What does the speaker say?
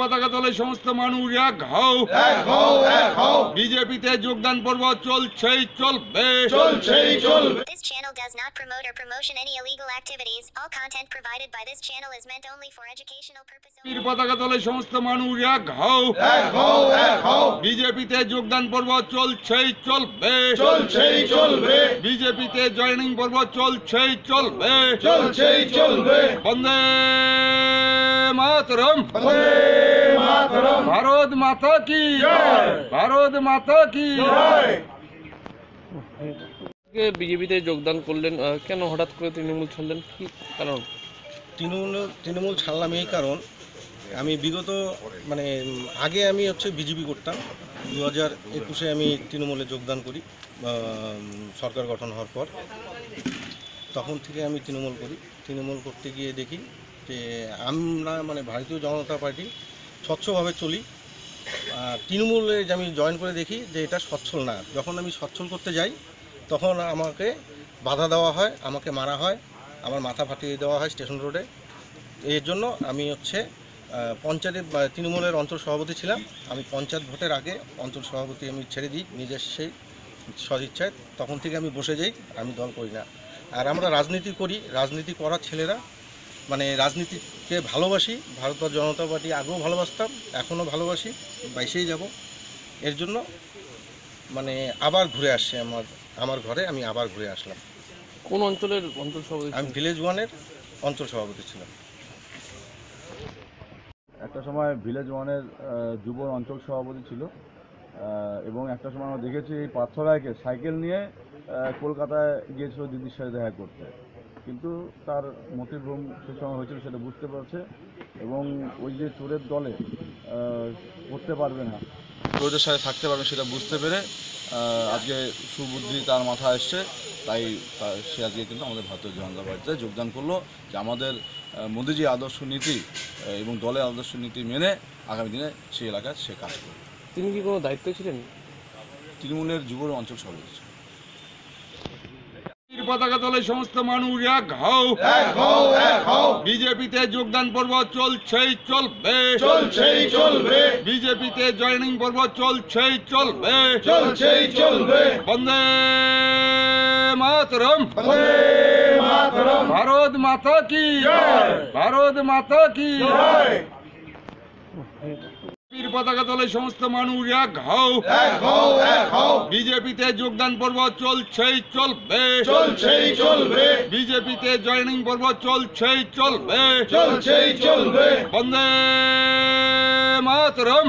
পতাকা তলে সমস্ত মানুষ এক হও, বিজেপিতে যোগদান পর্ব চলছেই চলবে। This channel does not promote or promotion any illegal activities. All content provided by this channel is meant only for educational purposes. পতাকা তলে সমস্ত মানুষ এক হও, বিজেপিতে যোগদান পর্ব চলছেই চলবে। বিজেপিতে জয়েনিং পর্ব চলছেই চলবে। বন্দে মাতরম, ভারত মাতা কি, ভারত মাতা কি। বিজেপিতে যোগদান করলেন, কেন হঠাৎ করে তৃণমূল ছাড়লেন, কি কারণ? তৃণমূল ছাড়লাম এই কারণ, আমি বিগত আগে আমি বিজেপি করতাম। 2021-এ আমি তৃণমূলে যোগদান করি সরকার গঠন হওয়ার পর। তখন থেকে আমি তৃণমূল করি। তৃণমূল করতে গিয়ে দেখি যে আমরা ভারতীয় জনতা পার্টি স্বচ্ছভাবে চলি। তৃণমূলে যে আমি জয়েন করে দেখি যে এটা সচ্ছল না। যখন আমি সচ্ছল করতে যাই তখন আমাকে বাধা দেওয়া হয়, আমাকে মারা হয়, আমার মাথা ফাটিয়ে দেওয়া হয় স্টেশন রোডে। এর জন্য আমি পঞ্চায়েতের তৃণমূলের অঞ্চল সভাপতি ছিলাম। আমি পঞ্চায়েত ভোটের আগে অঞ্চল সভাপতি আমি ছেড়ে দিই নিজের সেই সদিচ্ছায়। তখন থেকে আমি বসে যাই, আমি দল করি না। আর আমরা রাজনীতি করি, রাজনীতি করার ছেলেরা রাজনীতিকে ভালোবাসি। ভারতীয় জনতা পার্টি আগেও ভালোবাসতাম, এখনও ভালোবাসি, বাইশেই যাব। এর জন্য আবার ঘুরে আসছে আমার ঘরে, আমি আবার ঘুরে আসলাম। কোন অঞ্চলের অঞ্চল সভাপতি? আমি ভিলেজ 1-এর অঞ্চল সভাপতি ছিলাম। একটা সময় ভিলেজ 1-এর যুব অঞ্চল সভাপতি ছিল এবং একটা সময় আমরা দেখেছি এই পাথরাইকে সাইকেল নিয়ে কলকাতায় গিয়েছিল দিদির সাথে দেখা করতে, কিন্তু তার মতিভ্রম সে সময় হয়েছিল সেটা বুঝতে পারছে এবং ওই যে চোরের দলে করতে পারবে না, চোরদের সাথে থাকতে পারবে সেটা বুঝতে পেরে আজকে সুবুদ্ধি তার মাথায় এসছে। তাই সে আজকে কিন্তু আমাদের ভারতীয় জনতা পার্টিতে যোগদান করলো, যে আমাদের মোদিজি আদর্শ নীতি এবং দলের আদর্শ নীতি মেনে আগামী দিনে সেই এলাকায় সে কাজ করবে। তিনি কি কোনো দায়িত্ব ছিলেন? তৃণমূলের যুব অঞ্চল সভাপতি ছিলেন। পতাকা তলে সমস্ত মানুষ এক হও, বিজেপিতে যোগদান পর্ব চলছেই চলবে। বিজেপিতে জয়েনিং পর্ব চলছেই চলবে। বন্দে মাতরম, ভারত মাতা কি, ভারত মাতা কি। পতাকা তলে সমস্ত মানুষ এক হও, বিজেপিতে যোগদান পর্ব চলছেই চলবে। বিজেপিতে জয়েনিং পর্ব চলছেই চলবে। বন্দে মাতরম।